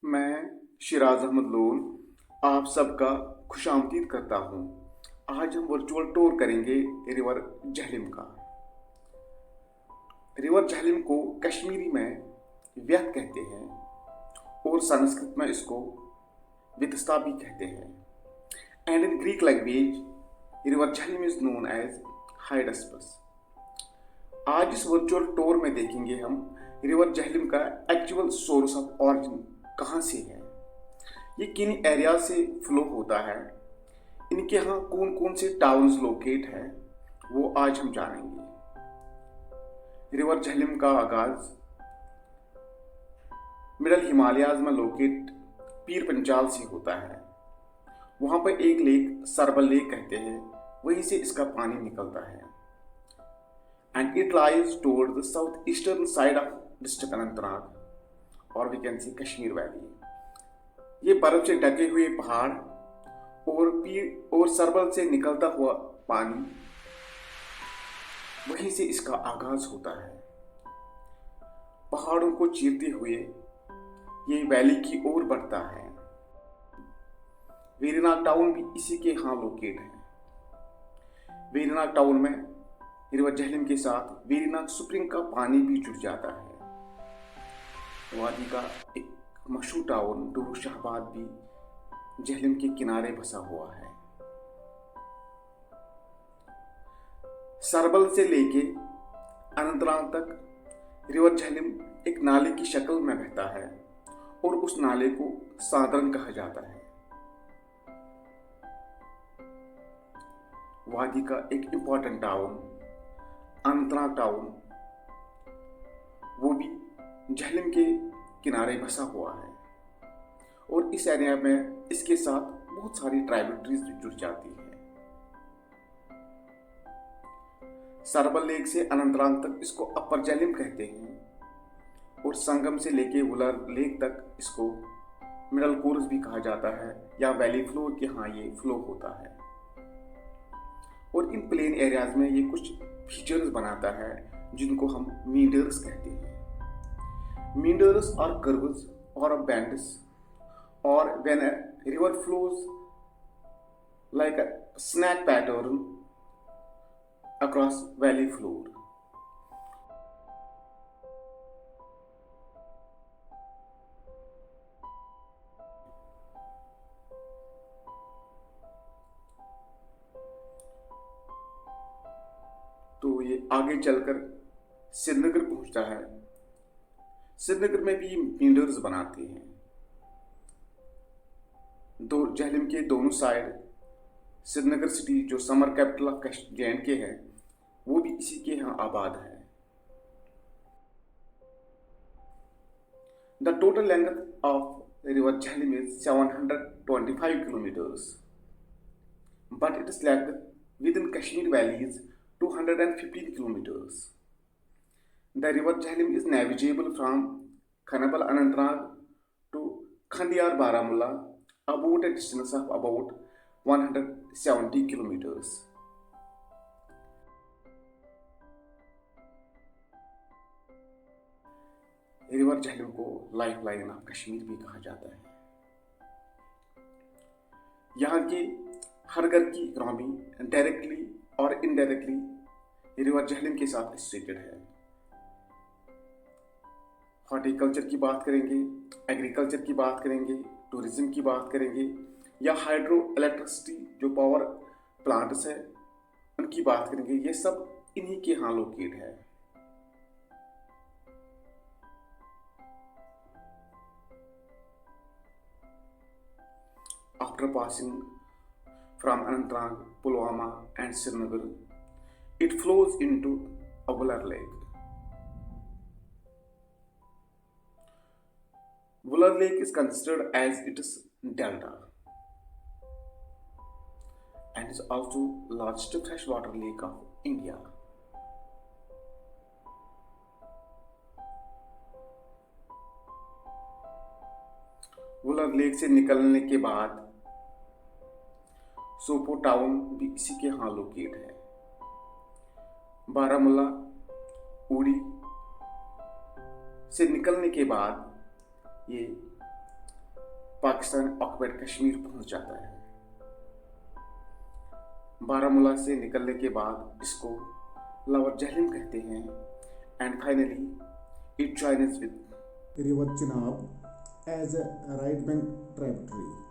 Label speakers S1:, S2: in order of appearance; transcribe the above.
S1: मैं शिराज अहमद लोन आप सबका खुशामदीद करता हूँ। आज हम वर्चुअल टूर करेंगे रिवर झेलम का। रिवर झेलम को कश्मीरी में व्यत कहते हैं और संस्कृत में इसको वितस्ता भी कहते हैं। And in Greek language river Jhelum is known as Hydaspes. आज इस वर्चुअल टूर में देखेंगे हम रिवर झेलम का एक्चुअल सोर्स ऑफ ऑरिजिन कहाँ से है, ये किन एरिया से फ्लो होता है, इनके यहाँ कौन कौन से टाउन्स लोकेट हैं, वो आज हम जानेंगे। रिवर झेलम का आगाज मिडल हिमालयाज में लोकेट पीर पंचाल से होता है। वहाँ पर एक लेक सरबल लेक कहते हैं, वहीं से इसका पानी निकलता है। And it lies toward the south eastern side of district Anantnag और we can see Kashmir valley. ये बर्फ से ढके हुए पहाड़ और पीर और सरबल से निकलता हुआ पानी, वहीं से इसका आगाज होता है। पहाड़ों को चीरते हुए ये वैली की ओर बढ़ता है। वेरीनाग टाउन भी इसी के यहाँ लोकेट है। वेरीनाग टाउन में रिवर झेलम के साथ वेरीनाग स्प्रिंग का पानी भी जुड़ जाता है। वादी का एक मशहूर टाउन डोरू शाहबाद भी झेलम के किनारे बसा हुआ है। सरबल से लेके अनंतनाग तक रिवर झेलम एक नाले की शक्ल में बहता है और उस नाले को सादरन कहा जाता है। वादी का एक इंपॉर्टेंट टाउन अनंतनाग टाउन, वो भी झेलम के किनारे बसा हुआ है और इस एरिया में इसके साथ बहुत सारी ट्राइब्यूटरीज जुड़ जाती है। सरबल लेक से अनंतनाग तक इसको अपर झेलम कहते हैं और संगम से लेके वुलर लेक तक इसको मिडल कोर्स भी कहा जाता है या वैली फ्लोर के यहाँ ये फ्लो होता है। और इन प्लेन एरियाज में ये कुछ फीचर्स बनाता है जिनको हम मीडर्स कहते हैं। Meanders are curves or bends, or when a river flows like a snake pattern across valley floor. तो ये आगे चलकर श्रीनगर पहुंचता है। श्रीनगर में भी मीडर्स बनाते हैं। दो झेलम के दोनों साइड श्रीनगर सिटी जो समर कैपिटल ऑफ J&K है, वो भी इसी के यहाँ आबाद है। The total length of river Jhelum is 725 kilometres, but it is left with in Kashmir valley is 215 kilometers. The river Jhelum is navigable from Khanabal Anantnag to Khandiyar Baramulla about a distance of about 170 kilometers. River Jhelum को life line of Kashmir भी कहा जाता है। यहाँ की हर घर की economy directly और इनडायरेक्टली रिवर झेलम के साथ एसोसिएटेड है। हॉर्टिकल्चर की बात करेंगे, एग्रीकल्चर की बात करेंगे, टूरिज्म की बात करेंगे या हाइड्रो इलेक्ट्रिसिटी जो पावर प्लांट्स है उनकी बात करेंगे, ये सब इन्हीं के यहाँ लोकेट है। After passing from Anantnag, Pulwama and Srinagar, it flows into Wular Lake. Wular Lake is considered as its delta and is also largest freshwater lake of India. Wular Lake से निकलने के बाद सोपो टाउन भी इसी के यहाँ लोकेट है। बारामूला उड़ी से निकलने के बाद ये पाकिस्तान ऑक्युपाइड कश्मीर पहुंच जाता है। बारामूला से निकलने के बाद इसको लोअर जहलम कहते हैं। And finally it joins with
S2: river Chenab as a right bank tributary.